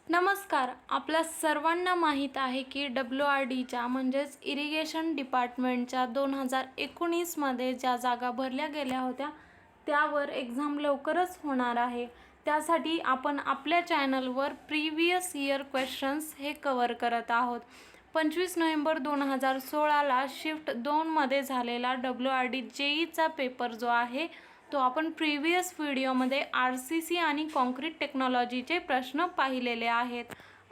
नमस्कार. आपल्या सर्वांना माहीत आहे की WRDच्या म्हणजेच इरिगेशन डिपार्टमेंटच्या 2019मध्ये ज्या जागा भरल्या गेल्या होत्या त्यावर एक्झाम लवकरच होणार आहे. त्यासाठी आपण आपल्या चॅनलवर प्रिव्हियस इयर क्वेश्चन्स हे कव्हर करत आहोत. 25 नोव्हेंबर 2016ला शिफ्ट 2मध्ये झालेला WRD JEEचा पेपर जो आहे तो आपण प्रिव्हियस व्हिडिओमध्ये RCC आणि कॉन्क्रीट टेक्नॉलॉजीचे प्रश्न पाहिलेले आहेत.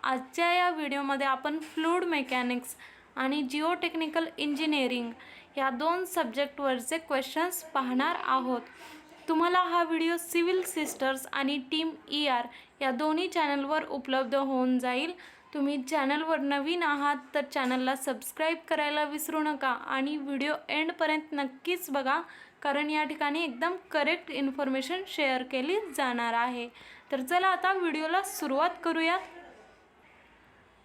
आजच्या या व्हिडिओमध्ये आपण फ्लूइड मेकॅनिक्स आणि जिओटेक्निकल इंजिनिअरिंग या दोन सब्जेक्टवरचे क्वेश्चन्स पाहणार आहोत. तुम्हाला हा व्हिडिओ सिव्हिल सिस्टर्स आणि टीम ER या दोन्ही चॅनलवर उपलब्ध होऊन जाईल. तुम्ही चॅनलवर नवीन आहात तर चॅनलला सबस्क्राईब करायला विसरू नका आणि व्हिडिओ एंडपर्यंत नक्कीच बघा, कारण या ठिकाणी एकदम करेक्ट इन्फॉर्मेशन शेअर केली जाणार आहे. तर चला आता व्हिडिओला सुरुवात करूया.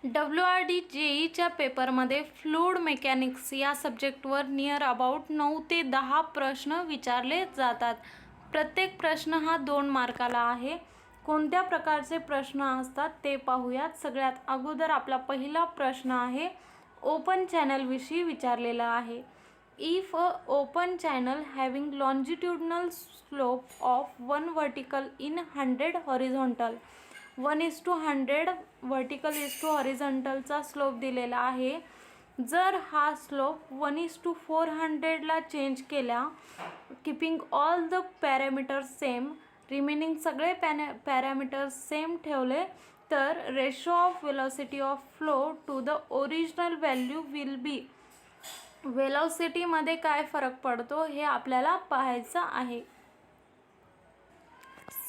WRD JEEच्या पेपरमध्ये फ्लूइड मेकॅनिक्स या सब्जेक्टवर नियर अबाउट 9 ते 10 प्रश्न विचारले जातात. प्रत्येक प्रश्न हा 2 मार्काला आहे. कोणत्या प्रकारचे प्रश्न असतात ते पाहूयात. सगळ्यात अगोदर आपला पहिला प्रश्न आहे ओपन चॅनलविषयी विचारलेला आहे. If a open channel having longitudinal slope of 1 vertical in 100 horizontal, 1:100 vertical is to horizontal चा स्लोप दिलेला आहे. जर हा स्लोप 1:400 ला चेंज केला, keeping all the parameters same, remaining सगळे पॅरामीटर्स सेम ठेवले तर ratio of velocity of flow to the original value will be. वेलोसिटीमध्ये काय फरक पडतो हे आपल्याला पाहायचं आहे.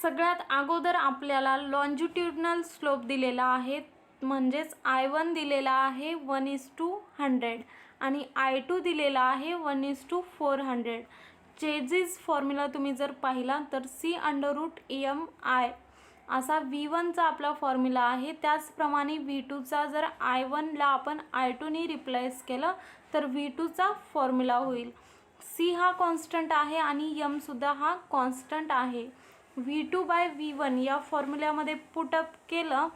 सगळ्यात अगोदर आपल्याला लॉन्जिट्युडिनल स्लोप दिलेला आहे, म्हणजेच I1 दिलेला आहे 1:100 आणि I2 दिलेला आहे 1:400. चेझीस फॉर्म्युला तुम्ही जर पाहिला तर C√EMI असा V1चा आपला फॉर्म्युला आहे. त्याचप्रमाणे V2चा जर I1ला आपण I2नी रिप्लेस केलं तर V2चा फॉर्म्युला होईल. C हा कॉन्स्टंट आहे आणि M सुद्धा हा कॉन्स्टंट आहे. V2/V1 या फॉर्म्युल्यामध्ये पुटअप केलं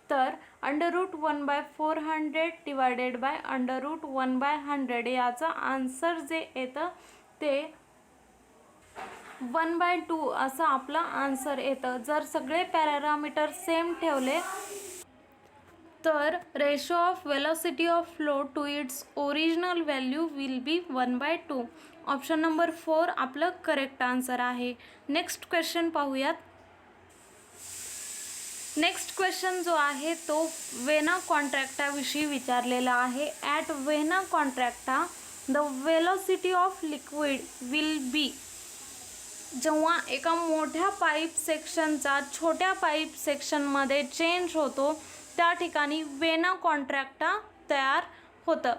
तर √1/400 डिवायडेड बाय √1/100 याचं आन्सर जे येतं ते 1/2 असं आपलं आन्सर येतं. जर सगळे पॅरामीटर सेम ठेवले तर ratio of velocity of flow to its original value will be 1/2. Option number 4 आपलं करेक्ट आन्सर आहे. नेक्स्ट क्वेश्चन पाहूयात. नेक्स्ट क्वेश्चन जो आहे तो वेना कॉन्ट्रॅक्टाविषयी विचारलेला आहे. At vena contracta the velocity of liquid will be. जेव्हा एका मोठ्या पाईप सेक्शनचा छोट्या पाईप सेक्शनमध्ये चेंज होतो त्या ठिकाणी वेना कॉन्ट्रॅक्टा तयार होतं.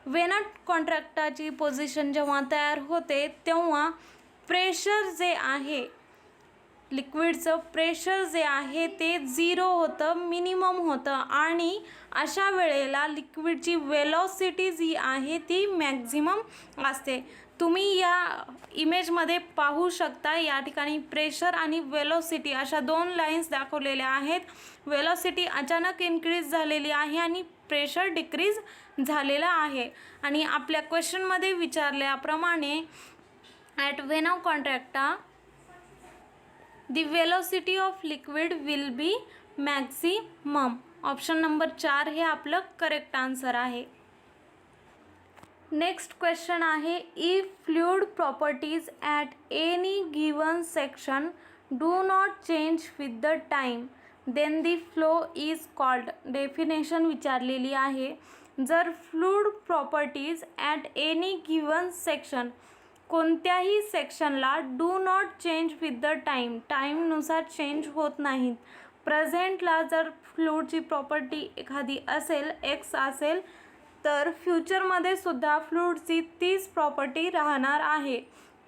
वेना कॉन्ट्रॅक्टाची पोझिशन जेव्हा तयार होते तेव्हा प्रेशर जे आहे, लिक्विडचं प्रेशर जे आहे ते 0 होतं, मिनिमम होतं आणि अशा वेळेला लिक्विडची वेलोसिटी जी आहे ती मॅक्झिमम असते. तुम्ही या इमेजमध्ये पाहू शकता, या ठिकाणी प्रेशर आणि वेलोसिटी अशा 2 लाईन्स दाखवलेल्या आहेत. वेलोसिटी अचानक इन्क्रीज झालेली आहे आणि प्रेशर डिक्रीज झालेला आहे. आणि आपल्या क्वेश्चनमध्ये विचारल्याप्रमाणे at vena contracta the velocity of liquid will be maximum. Option number 4 हे आपलं करेक्ट आन्सर आहे. नेक्स्ट क्वेश्चन आहे if fluid properties at any given section do not change with the time then the flow is called. Definition विचारलेली आहे. जर fluid properties at any given section, कोणत्याही सेक्शनला do not change with the time, टाईमनुसार change होत नाहीत. प्रेझेंटला जर फ्लूइडची property एखादी असेल, X असेल, तर फ्युचरमध्ये सुद्धा फ्लूइडची तीच प्रॉपर्टी राहणार आहे.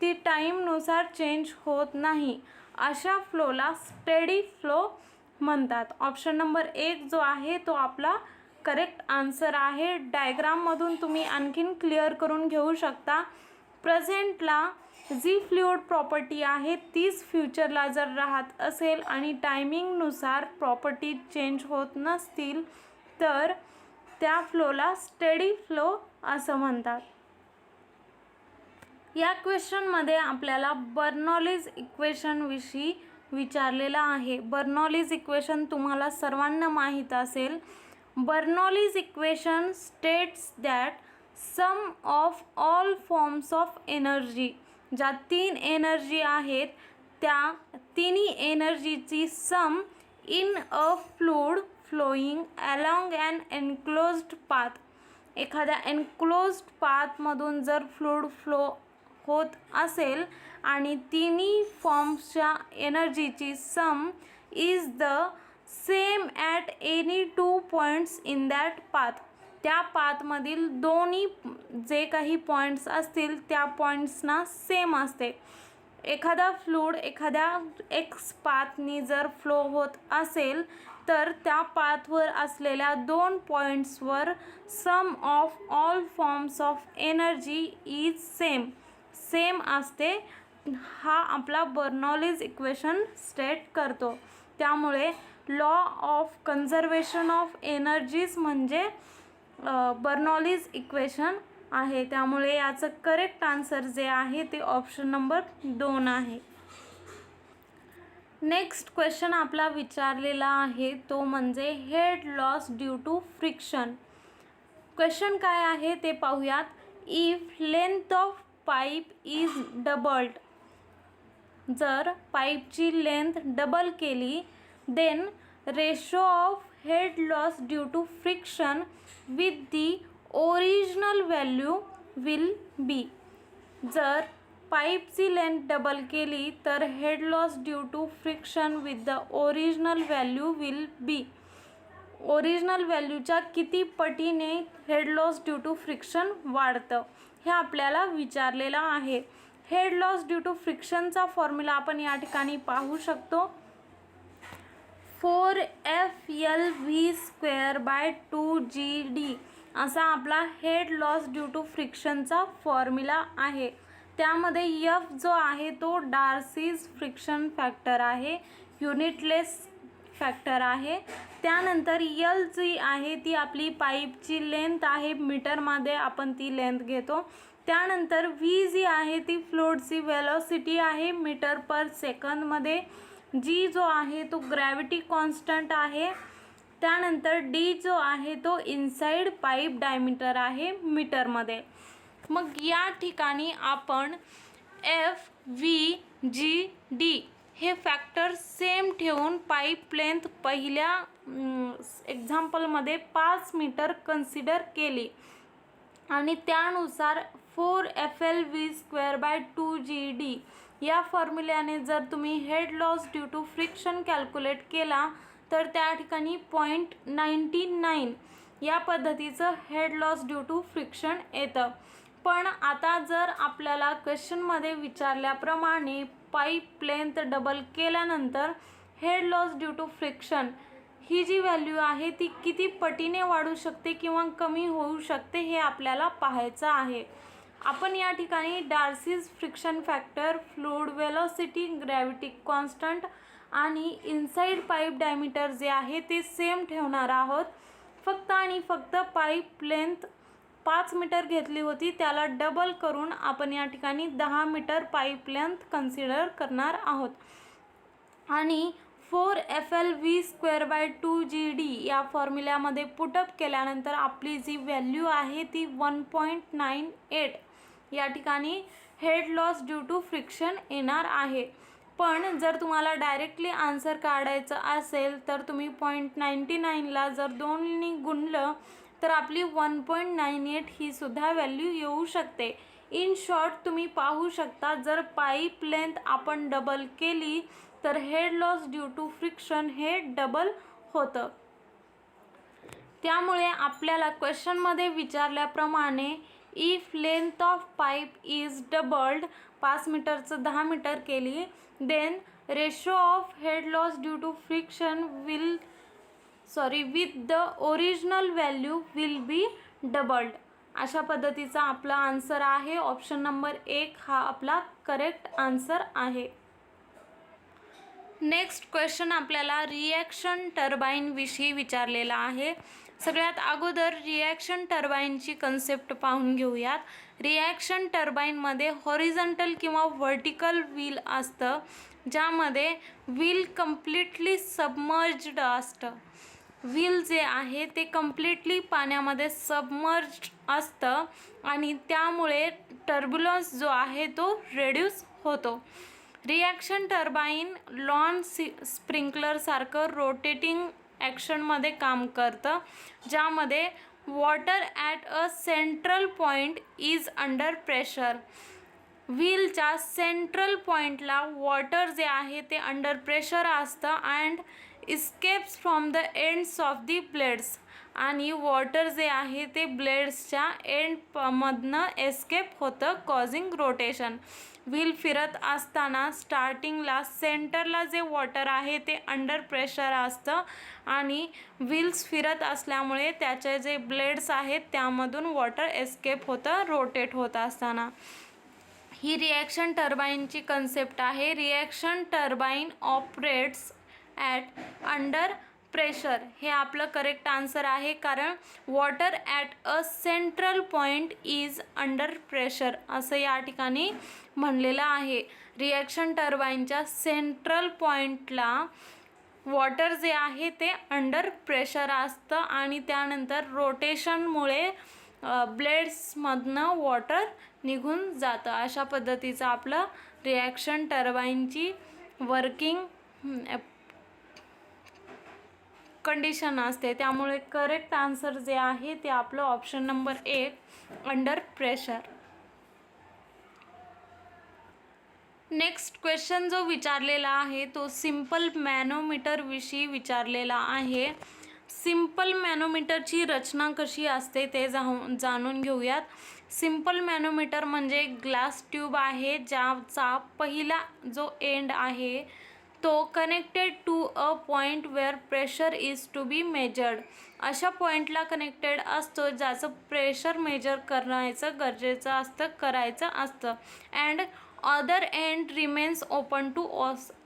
ती टाईमनुसार चेंज होत नाही. अशा फ्लोला स्टेडी फ्लो म्हणतात. ऑप्शन नंबर 1 जो आहे तो आपला करेक्ट आन्सर आहे. डायग्राममधून तुम्ही आणखीन क्लिअर करून घेऊ शकता. प्रेझेंटला जी फ्लुइड प्रॉपर्टी आहे तीच फ्युचरला जर राहत असेल आणि टायमिंगनुसार प्रॉपर्टी चेंज होत नसतील तर त्या फ्लोला स्टेडी फ्लो असं म्हणतात. या क्वेश्चनमध्ये आपल्याला बर्नॉलीज इक्वेशन विषयी विचारलेला आहे. बर्नॉलीज इक्वेशन तुम्हाला सर्वांना माहीत असेल. Bernoulli's equation states that sum of all forms of energy, ज्या 3 एनर्जी आहेत त्या तिन्ही एनर्जीची sum in a fluid flowing along an enclosed path. एखाद्या एनक्लोज्ड पाथमधून जर फ्लुइड फ्लो होत असेल आणि तिन्ही फॉर्म्सच्या एनर्जीची sum is the same at any 2 points in that path. त्या पाथमधील दोन्ही जे काही पॉईंट्स असतील त्या पॉईंट्सना सेम असते. एखादा फ्लुइड एखाद्या एक्स पाथनी जर फ्लो होत असेल तर त्या पाथवर असलेल्या 2 पॉईंट्सवर sum of all forms of energy is same असते. हा आपला बर्नॉलीज इक्वेशन स्टेट करतो. त्यामुळे law of conservation of energies म्हणजे बर्नॉलीज इक्वेशन आहे. त्यामुळे याचं करेक्ट आन्सर जे आहे ते ऑप्शन नंबर 2 आहे. नेक्स्ट क्वेश्चन आपला विचारलेला आहे तो म्हणजे head loss due to friction. Question काय आहे ते पाहूयात. If length of pipe is doubled, जर पाईपची लेंथ डबल केली then ratio of head loss due to friction with the original value will be. जर पाईपची लेंथ डबल केली तर head loss due to friction with the original value will be. Original व्हॅल्यूच्या किती पटीने head loss due to friction वाढतं हे आपल्याला विचारलेलं आहे. हेड लॉस ड्यू टू फ्रिक्शनचा फॉर्म्युला आपण या ठिकाणी पाहू शकतो. 4FLV² असा आपला हेड लॉस ड्यू टू फ्रिक्शनचा फॉर्म्युला आहे. त्यामध्ये F जो आहे तो डार्सीज फ्रिक्शन फॅक्टर आहे, युनिटलेस फॅक्टर आहे. त्यानंतर L जी आहे ती आपली पाईपची लेंथ आहे, मीटरमध्ये आपण ती लेंथ घेतो. त्यानंतर V जी आहे ती फ्लुइडची वेलोसिटी आहे मीटर पर सेकंदमध्ये. G जो आहे तो ग्रॅव्हिटी कॉन्स्टंट आहे. त्यानंतर D जो आहे तो इनसाइड पाईप डायमीटर आहे मीटरमध्ये. मग या ठिकाणी आपण FVGD हे फॅक्टर सेम ठेवून पाईप लेंथ पहिल्या एक्झाम्पलमध्ये 5 मीटर कन्सिडर केली आणि त्यानुसार 4FLV²/2GD या फॉर्म्युल्याने जर तुम्ही head loss due to friction calculate केला तर त्या ठिकाणी 0.99 या पद्धतीचं head loss due to friction येतं. पण आता जर आपल्याला क्वेश्चनमध्ये विचारल्याप्रमाणे पाईप लेंथ डबल केल्यानंतर head loss due to friction ही जी व्हॅल्यू आहे ती किती पटीने वाढू शकते किंवा कमी होऊ शकते हे आपल्याला पाहायचं आहे. आपण या ठिकाणी Darcy's friction factor, fluid velocity, gravity constant आणि इनसाइड पाईप डायमीटर जे आहे ते सेम ठेवणार आहोत. फक्त आणि फक्त पाईप लेंथ 5 मीटर घेतली होती त्याला डबल करून आपण या ठिकाणी 10 मीटर पाईप लेंथ कन्सिडर करणार आहोत. आणि 4FLV²/2GD या फॉर्म्युल्यामध्ये पुटअप केल्यानंतर आपली जी व्हॅल्यू आहे ती 1.98 या ठिकाणी head loss due to friction येणार आहे. पण जर तुम्हाला डायरेक्टली आन्सर काढायचं असेल तर तुम्ही 0.99ला जर 2नी गुणलं तर आपली 1.98 ही सुद्धा व्हॅल्यू येऊ शकते. इन शॉर्ट तुम्ही पाहू शकता जर पाईप लेंथ आपण डबल केली तर head loss due to friction हे डबल होतं. त्यामुळे आपल्याला क्वेश्चनमध्ये विचारल्याप्रमाणे if length of pipe is doubled 5 मीटरचं 10 मीटर केली then ratio of head loss due to friction with the original value will be doubled. अशा पद्धतीचा आपला आन्सर आहे. ऑप्शन नंबर 1 हा आपला करेक्ट आन्सर आहे. नेक्स्ट क्वेश्चन आपल्याला रिॲक्शन टर्बाईन विषयी विचारलेला आहे. सगळ्यात अगोदर रिॲक्शन टर्बाईनची कन्सेप्ट पाहून घेऊयात. रिॲक्शन टर्बाईनमध्ये हॉरिझॉन्टल किंवा व्हर्टिकल व्हील असतं, ज्यामध्ये व्हील कम्प्लिटली सबमर्ज्ड असतं. व्हील जे आहे ते कम्प्लिटली पाण्यामध्ये सबमर्ज्ड असतं आणि त्यामुळे टर्ब्युलन्स जो आहे तो रेड्यूस होतो. रिॲक्शन टर्बाईन लॉन स्प्रिंकलरसारखं रोटेटिंग ॲक्शनमध्ये काम करतं, ज्यामध्ये water at a central point is under pressure. व्हीलच्या सेंट्रल पॉईंटला वॉटर जे आहे ते अंडर प्रेशर असतं and escapes from the ends of the blades. आणि वॉटर जे आहे ते ब्लेड्सच्या एंडमधनं एस्केप होतं, कॉझिंग रोटेशन. व्हील फिरत असताना स्टार्टिंगला सेंटरला जे वॉटर आहे ते अंडर प्रेशर असतं आणि व्हील्स फिरत असल्यामुळे त्याचे जे ब्लेड्स आहेत त्यामधून वॉटर एस्केप होतं रोटेट होत असताना. ही रिॲक्शन टर्बाईनची कन्सेप्ट आहे. Reaction turbine operates at under pressure हे आपलं करेक्ट आन्सर आहे, कारण water at a central point is under pressure असं या ठिकाणी म्हणलेलं आहे. रिॲक्शन टर्बाईनच्या सेंट्रल पॉईंटला वॉटर जे आहे ते अंडर प्रेशर असतं आणि त्यानंतर रोटेशनमुळे ब्लेड्समधनं वॉटर निघून जातं. अशा पद्धतीचं आपलं रिॲक्शन टर्बाईनची वर्किंग कंडिशन असते. त्यामुळे करेक्ट आन्सर जे आहे ते आपलं option number 1 under pressure. Next question जो विचारलेला आहे तो सिम्पल मॅनोमीटर विषयी विचारलेला आहे. सिम्पल मॅनोमीटरची रचना कशी असते ते जाणून घेऊयात. सिम्पल मॅनोमीटर म्हणजे ग्लास ट्यूब आहे, ज्याचा पहिला जो एंड आहे तो connected to a point where pressure is to be measured. अशा पॉईंटला कनेक्टेड असतो ज्याचं प्रेशर मेजर करायचं असतं and other end remains open to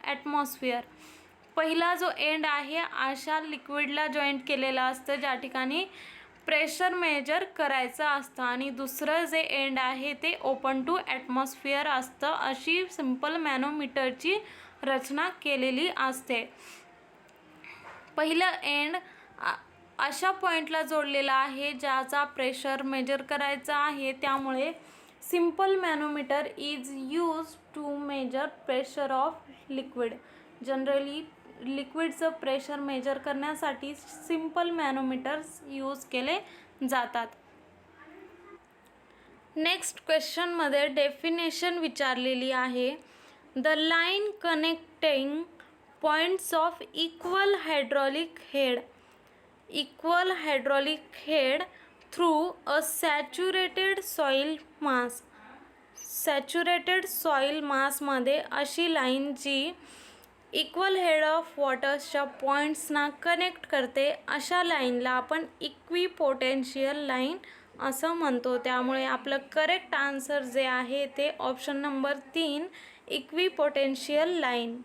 atmosphere. पहिला जो एंड आहे अशा लिक्विडला जॉईंट केलेला असतं ज्या ठिकाणी प्रेशर मेजर करायचं असतं आणि दुसरं जे एंड आहे ते ओपन टू ॲटमॉस्फिअर असतं. अशी सिम्पल मॅनोमीटरची रचना केलेली असते. पहिलं एंड अशा पॉईंटला जोडलेला आहे ज्याचा प्रेशर मेजर करायचा आहे, त्यामुळे simple manometer is use to measure pressure of liquid. Generally लिक्विडचं प्रेशर मेजर करण्यासाठी सिम्पल मॅनोमीटर्स यूज केले जातात. नेक्स्ट क्वेश्चनमध्ये डेफिनेशन विचारलेली आहे. The line connecting points of equal hydraulic head through a saturated soil mass. Saturated soil मासमध्ये अशी line जी इक्वल हेड ऑफ वॉटर्सच्या पॉईंट्सना कनेक्ट करते, अशा लाईनला आपण इक्विपोटेन्शियल लाईन असं म्हणतो. त्यामुळे आपलं करेक्ट आन्सर जे आहे ते option number 3 equipotential line.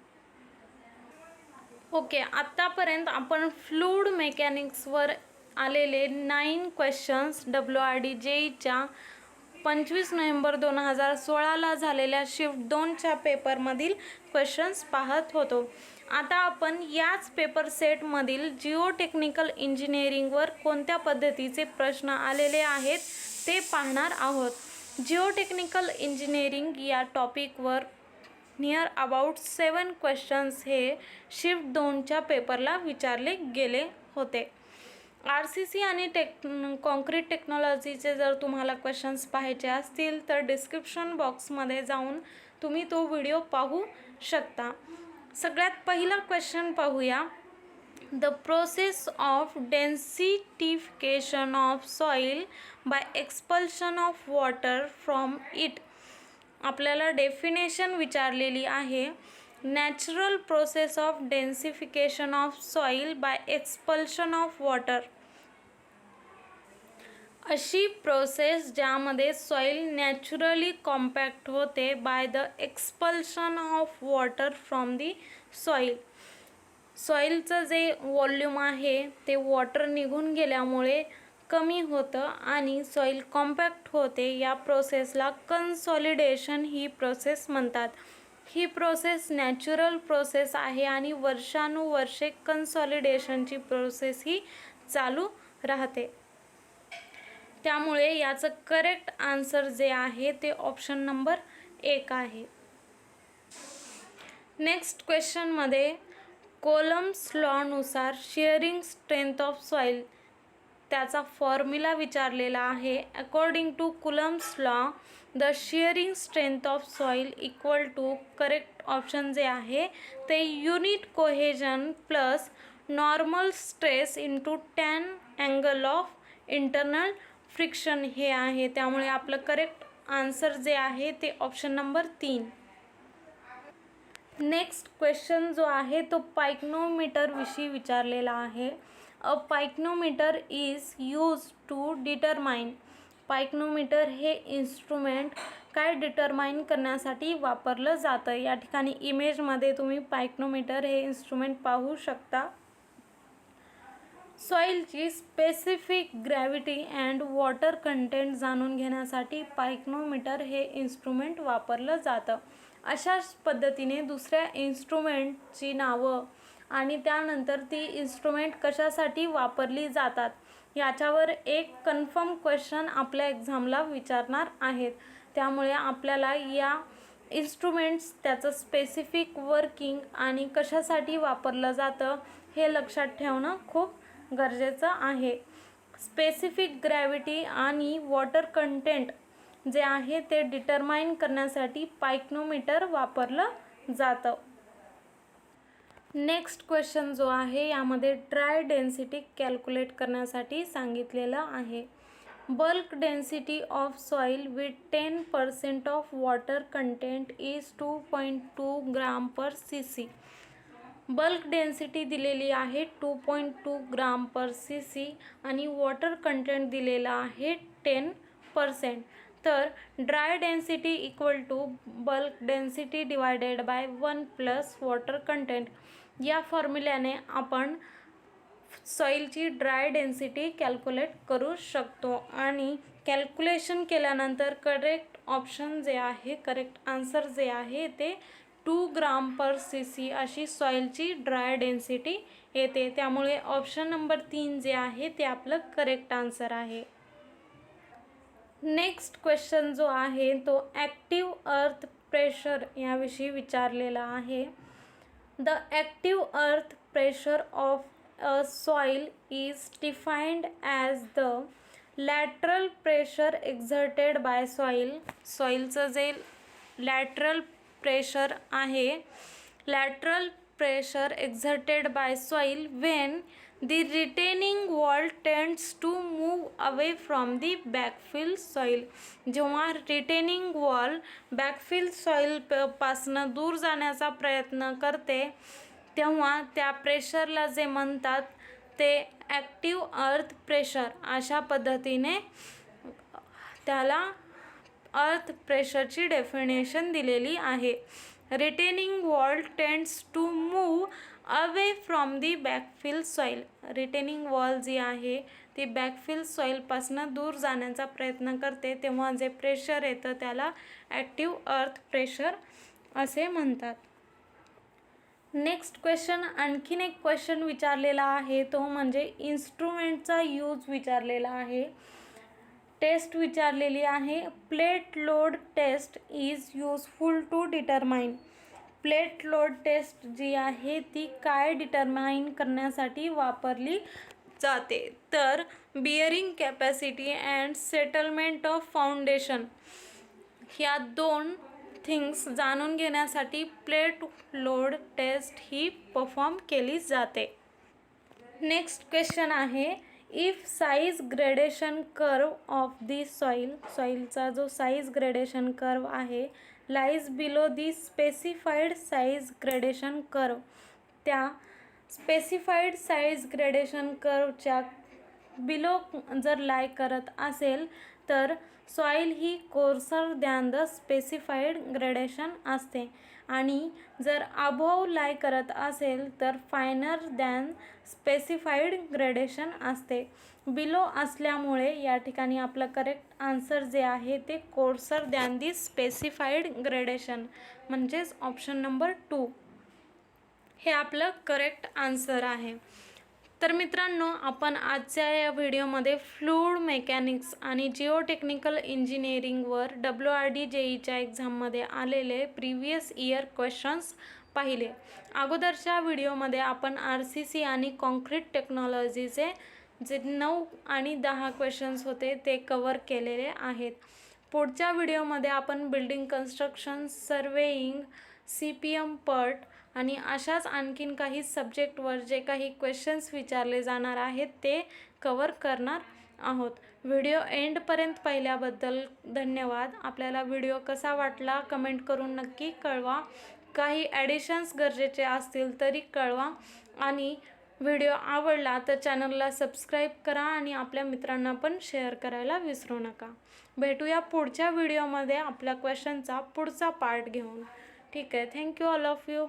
Okay, आत्तापर्यंत आपण फ्लूइड मेकॅनिक्सवर आलेले 9 क्वेश्चन्स WRD JEEच्या 25 नोव्हेंबर 2016ला झालेल्या शिफ्ट 2च्या पेपरमधील क्वेश्चन्स पाहत होतो. आता आपण याच पेपर सेटमधील जिओटेक्निकल इंजिनिअरिंगवर कोणत्या पद्धतीचे प्रश्न आलेले आहेत ते पाहणार आहोत. जिओटेक्निकल इंजिनिअरिंग या टॉपिकवर नियर अबाउट 7 क्वेश्चन्स हे शिफ्ट 2च्या पेपरला विचारले गेले होते. RCC आणि कॉन्क्रीट टेक्नॉलॉजीचे जर तुम्हाला क्वेश्चन्स पाहायचे असतील तर डिस्क्रिप्शन बॉक्समध्ये जाऊन तुम्ही तो व्हिडिओ पाहू शकता. सगळ्यात पहिला क्वेश्चन पाहूया. The process of densification of soil by expulsion of water from it. आपल्याला डेफिनेशन विचारलेली आहे. Natural process of densification of soil by expulsion of water. अशी प्रोसेस ज्यामध्ये सॉईल नॅचरली कॉम्पॅक्ट होते by the expulsion of water from the soil. सॉईलचं जे volume आहे ते वॉटर निघून गेल्यामुळे कमी होतं आणि सॉईल कॉम्पॅक्ट होते. या प्रोसेसला कन्सॉलिडेशन ही प्रोसेस म्हणतात. ही प्रोसेस नॅचरल प्रोसेस आहे आणि वर्षानुवर्षे कन्सॉलिडेशनची प्रोसेस ही चालू राहते. त्यामुळे याचं करेक्ट आन्सर जे आहे ते ऑप्शन नंबर 1 आहे. नेक्स्ट क्वेश्चनमध्ये कोलम्स लॉनुसार शिअरिंग स्ट्रेंथ ऑफ सॉईल त्याचा फॉर्म्युला विचारलेला आहे. According to Coulomb's law the shearing strength of soil equal to correct option जे आहे ते unit cohesion plus normal stress into tan angle of internal friction हे आहे. त्यामुळे आपलं करेक्ट आन्सर जे आहे ते ऑप्शन नंबर 3. नेक्स्ट क्वेश्चन जो आहे तो पायक्नोमीटर विषयी विचारलेला आहे. अ पायक्नोमीटर इज यूज टू डिटरमाइन. पायक्नोमीटर हे इन्स्ट्रुमेंट काय डिटरमाइन करण्यासाठी वापरलं जातं. या ठिकाणी इमेजमध्ये तुम्ही पायक्नोमीटर हे इन्स्ट्रुमेंट पाहू शकता. सॉईलची specific gravity and water content जाणून घेण्यासाठी पायक्नोमीटर हे इन्स्ट्रुमेंट वापरलं जातं. अशाच पद्धतीने दुसऱ्या इन्स्ट्रुमेंटची नावं आणि त्यानंतर ती इन्स्ट्रुमेंट कशासाठी वापरली जातात याच्यावर एक कन्फर्म क्वेश्चन आपल्या एक्झामला विचारणार आहेत. त्यामुळे आपल्याला या इन्स्ट्रुमेंट्स त्याचं स्पेसिफिक वर्किंग आणि कशासाठी वापरलं जातं हे लक्षात ठेवणं खूप गरजेचं आहे. स्पेसिफिक ग्रॅव्हिटी आणि वॉटर कंटेंट जे आहे ते डिटरमाइन करण्यासाठी पायक्नोमीटर वापरलं जातं. नेक्स्ट क्वेश्चन जो आहे यामध्ये ड्राय डेन्सिटी कॅल्क्युलेट करण्यासाठी सांगितलेलं आहे. Bulk density of soil with 10% of water content is 2.2 gram per cc. Bulk density दिलेली आहे 2.2 ग्राम पर cc आणि वॉटर कंटेंट दिलेला आहे 10%. तर dry density equal to bulk density divided by 1 plus water content या फॉर्म्युल्याने आपण सॉईलची ड्राय डेन्सिटी कॅल्क्युलेट करू शकतो. आणि कॅल्क्युलेशन केल्यानंतर करेक्ट ऑप्शन जे आहे करेक्ट आन्सर जे आहे ते 2 ग्राम पर cc अशी सॉईलची ड्राय डेन्सिटी येते. त्यामुळे ऑप्शन नंबर 3 जे आहे ते आपलं करेक्ट आन्सर आहे. नेक्स्ट क्वेश्चन जो आहे तो ॲक्टिव्ह अर्थ प्रेशर याविषयी विचारलेला आहे. The active earth pressure of a soil is defined as the lateral pressure exerted by soil. सॉईलचं जे लॅटरल प्रेशर आहे lateral pressure exerted by soil when the retaining wall tends to move away from the backfill soil. जेव्हा retaining wall बॅकफिल soil पासनं दूर जाण्याचा प्रयत्न करते तेव्हा त्या प्रेशरला जे म्हणतात ते ॲक्टिव्ह अर्थ प्रेशर अशा पद्धतीने त्याला अर्थ प्रेशरची डेफिनेशन दिलेली आहे. Retaining wall tends to move away from the backfill soil. Retaining wall जी आहे ती बॅकफिल सॉईलपासनं दूर जाण्याचा प्रयत्न करते तेव्हा जे प्रेशर येतं त्याला ॲक्टिव्ह अर्थ प्रेशर असे म्हणतात. नेक्स्ट क्वेश्चन आणखीन एक क्वेश्चन विचारलेला आहे तो म्हणजे इन्स्ट्रुमेंटचा यूज विचारलेला आहे. टेस्ट विचारलेली आहे. Plate load test is useful to determine. Plate load test जी आहे ती काय डिटरमाइन करण्यासाठी वापरली जाते तर bearing capacity and settlement of foundation ह्या 2 थिंग्स जाणून घेण्यासाठी प्लेट लोड टेस्ट ही परफॉर्म केली जाते. नेक्स्ट क्वेश्चन आहे. If size gradation curve of the soil. सॉईलचा जो साईज ग्रेडेशन कर्व आहे lies below the specified size gradation curve. त्या स्पेसिफाईड साईज ग्रेडेशन कर्वच्या बिलो जर लाय करत असेल तर soil he courser than the specified gradation असते आणि जर अबोव लाय करत असेल तर फायनर दॅन स्पेसिफाईड ग्रेडेशन असते. बिलो असल्यामुळे या ठिकाणी आपलं करेक्ट आन्सर जे आहे ते courser than the specified gradation म्हणजेच ऑप्शन नंबर 2 हे आपलं करेक्ट आन्सर आहे. तर मित्रांनो, आपण आजच्या या व्हिडिओमध्ये फ्लूइड मेकॅनिक्स आणि जिओटेक्निकल इंजिनिअरिंगवर WRD JEEच्या एक्झाममध्ये आलेले प्रिव्हियस इयर क्वेश्चन्स पाहिले. अगोदरच्या व्हिडिओमध्ये आपण RCC आणि कॉन्क्रीट टेक्नॉलॉजीचे जे 9 आणि 10 क्वेश्चन्स होते ते कवर केलेले आहेत. पुढच्या व्हिडिओमध्ये आपण बिल्डिंग कन्स्ट्रक्शन, सर्वेइंग, CPM पट आणि अशाच आणखीन काही सब्जेक्टवर जे काही क्वेश्चन्स विचारले जाणार आहेत ते कवर करणार आहोत. व्हिडिओ एंडपर्यंत पाहिल्याबद्दल धन्यवाद. आपल्याला व्हिडिओ कसा वाटला कमेंट करून नक्की कळवा. काही ॲडिशन्स गरजेचे असतील तरी कळवा आणि व्हिडिओ आवडला तर चॅनलला सबस्क्राईब करा आणि आपल्या मित्रांना पण शेअर करायला विसरू नका. भेटूया पुढच्या व्हिडिओमध्ये आपल्या क्वेश्चनचा पुढचा पार्ट घेऊन. ठीक आहे. Thank you all of you.